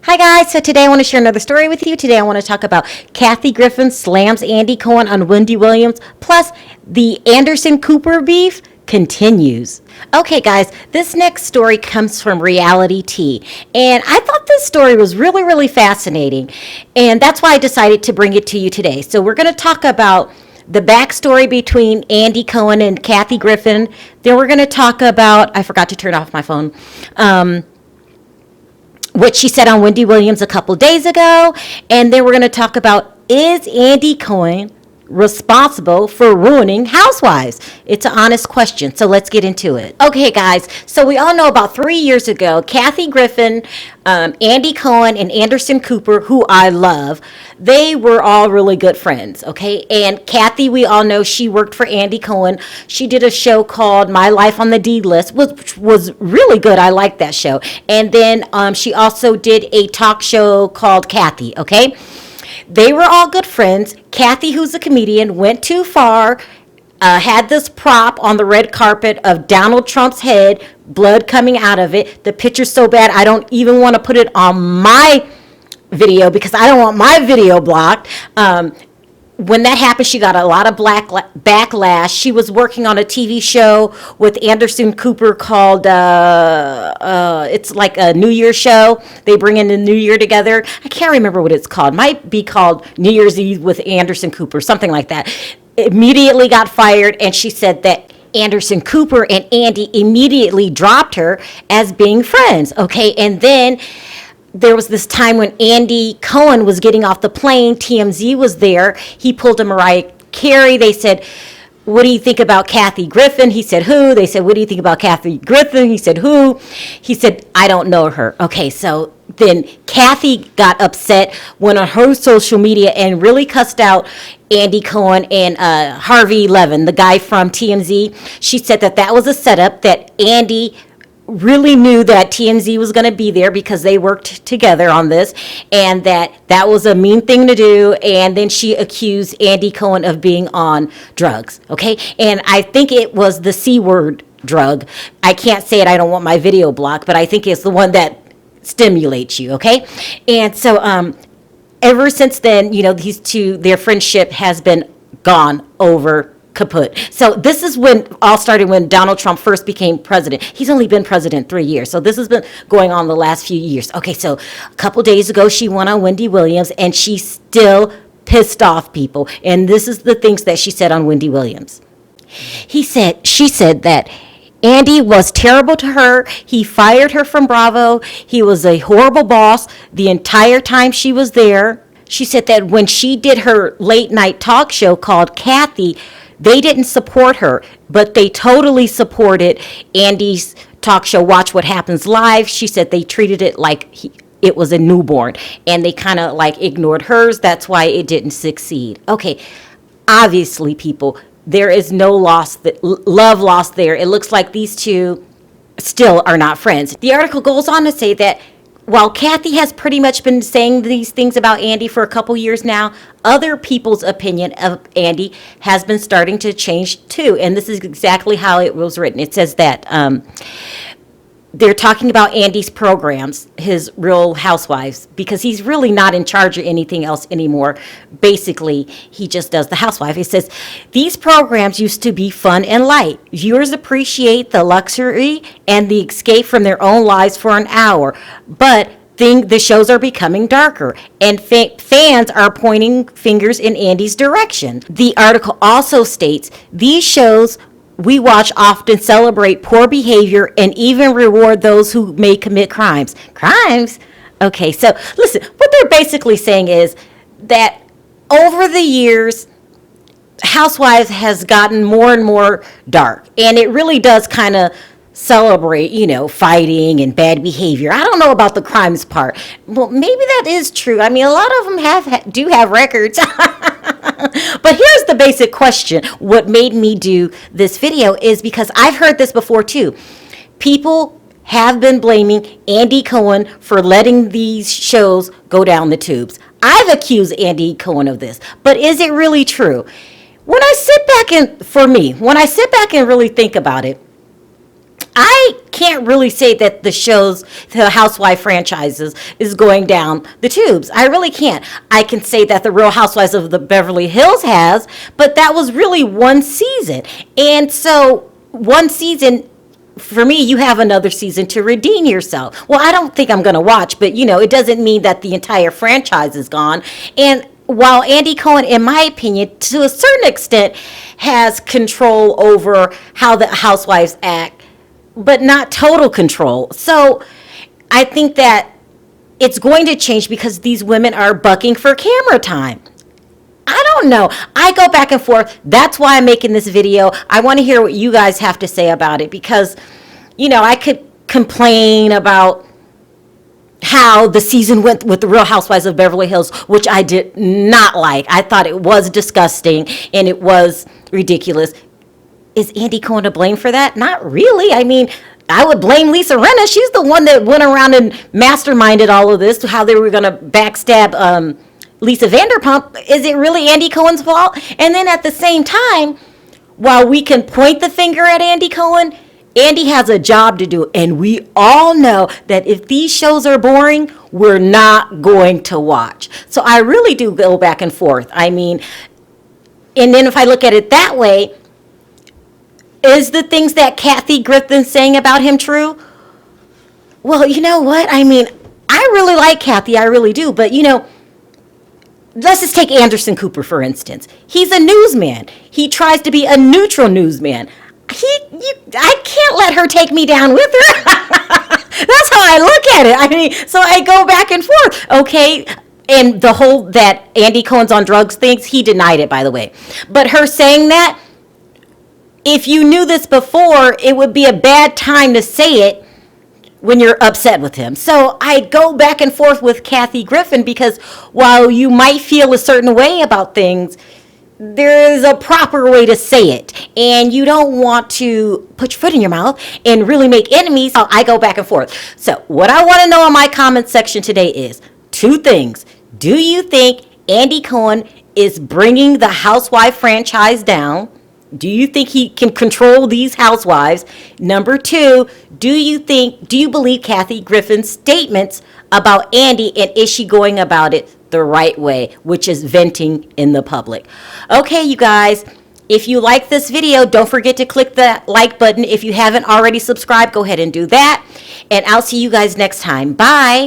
Hi guys, so today I want to share another story with you. Today I want to talk about Kathy Griffin slams Andy Cohen on Wendy Williams, plus the Anderson Cooper beef continues. Okay guys, this next story comes from Reality Tea, and I thought this story was really fascinating, and that's why I decided to bring it to you today. So we're going to talk about the backstory between Andy Cohen and Kathy Griffin. Then we're going to talk about, I forgot to turn off my phone, what she said on Wendy Williams a couple days ago. And then we're going to talk about, is Andy Cohen responsible for ruining Housewives? It's an honest question, so let's get into it. Okay, guys, so we all know about 3 years ago, Kathy Griffin, Andy Cohen, and Anderson Cooper, who I love, they were all really good friends, okay? And Kathy, we all know she worked for Andy Cohen. She did a show called My Life on the D List, which was really good. I liked that show. And then she also did a talk show called Kathy, okay? They were all good friends. Kathy, who's a comedian, went too far, had this prop on the red carpet of Donald Trump's head, blood coming out of it. The picture's so bad, I don't even want to put it on my video because I don't want my video blocked. When that happened, she got a lot of backlash. She was working on a TV show with Anderson Cooper called, it's like a New Year show. They bring in the New Year together. I can't remember what it's called. Might be called New Year's Eve with Anderson Cooper, something like that. Immediately got fired, and she said that Anderson Cooper and Andy immediately dropped her as being friends, okay? And then there was this time when Andy Cohen was getting off the plane. TMZ was there. He pulled a Mariah Carey. They said, what do you think about Kathy Griffin? He said, who? They said, what do you think about Kathy Griffin? He said, who? He said, I don't know her. Okay, so then Kathy got upset, went on her social media and really cussed out Andy Cohen and Harvey Levin, the guy from TMZ. She said that that was a setup, that Andy really knew that TMZ was going to be there because they worked together on this, and that was a mean thing to do. And then she accused Andy Cohen of being on drugs, okay? And I think it was the C word drug. I can't say it, I don't want my video blocked, but I think it's the one that stimulates you, okay? And so ever since then, you know, these two, their friendship has been gone over kaput. So this is when all started, when Donald Trump first became president. He's only been president 3 years. So this has been going on the last few years. Okay, so a couple days ago, she went on Wendy Williams, and she still pissed off people. And this is the things that she said on Wendy Williams. She said that Andy was terrible to her. He fired her from Bravo. He was a horrible boss the entire time she was there. She said that when she did her late night talk show called Kathy, they didn't support her, but they totally supported Andy's talk show, Watch What Happens Live. She said they treated it like it was a newborn, and they kind of like ignored hers. That's why it didn't succeed. Okay, obviously, people, there is no love lost there. It looks like these two still are not friends. The article goes on to say that while Kathy has pretty much been saying these things about Andy for a couple years now, other people's opinion of Andy has been starting to change too. And this is exactly how it was written. It says that they're talking about Andy's programs, his Real Housewives, because he's really not in charge of anything else anymore. Basically, he just does the housewife. It says, these programs used to be fun and light. Viewers appreciate the luxury and the escape from their own lives for an hour. But the shows are becoming darker, and fans are pointing fingers in Andy's direction. The article also states, these shows we watch often celebrate poor behavior and even reward those who may commit crimes. Crimes? Okay, so listen, what they're basically saying is that over the years, Housewives has gotten more and more dark, and it really does kind of celebrate, you know, fighting and bad behavior. I don't know about the crimes part. Well, maybe that is true. I mean, a lot of them do have records. But here's the basic question. What made me do this video is because I've heard this before too. People have been blaming Andy Cohen for letting these shows go down the tubes. I've accused Andy Cohen of this, but is it really true? When I sit back and really think about it, I can't really say that the Housewife franchises is going down the tubes. I really can't. I can say that the Real Housewives of the Beverly Hills has, but that was really one season. And so one season, for me, you have another season to redeem yourself. Well, I don't think I'm going to watch, but it doesn't mean that the entire franchise is gone. And while Andy Cohen, in my opinion, to a certain extent, has control over how the housewives act, but not total control. So I think that it's going to change because these women are bucking for camera time. I don't know. I go back and forth. That's why I'm making this video. I want to hear what you guys have to say about it because, I could complain about how the season went with the Real Housewives of Beverly Hills, which I did not like. I thought it was disgusting and it was ridiculous. Is Andy Cohen to blame for that? Not really. I mean, I would blame Lisa Rinna. She's the one that went around and masterminded all of this, how they were going to backstab Lisa Vanderpump. Is it really Andy Cohen's fault? And then at the same time, while we can point the finger at Andy Cohen, Andy has a job to do. And we all know that if these shows are boring, we're not going to watch. So I really do go back and forth. I mean, and then if I look at it that way, is the things that Kathy Griffin's saying about him true? Well, you know what? I mean, I really like Kathy. I really do. But, let's just take Anderson Cooper, for instance. He's a newsman. He tries to be a neutral newsman. I can't let her take me down with her. That's how I look at it. I mean, so I go back and forth. Okay. And the whole that Andy Cohen's on drugs things, he denied it, by the way. But her saying that, if you knew this before, it would be a bad time to say it when you're upset with him. So I go back and forth with Kathy Griffin because while you might feel a certain way about things, there is a proper way to say it. And you don't want to put your foot in your mouth and really make enemies. So I go back and forth. So what I want to know in my comment section today is two things. Do you think Andy Cohen is bringing the Housewife franchise down? Do you think he can control these housewives? Number two, do you believe Kathy Griffin's statements about Andy, and is she going about it the right way, which is venting in the public? Okay, you guys, if you like this video, don't forget to click the like button. If you haven't already subscribed, go ahead and do that. And I'll see you guys next time. Bye.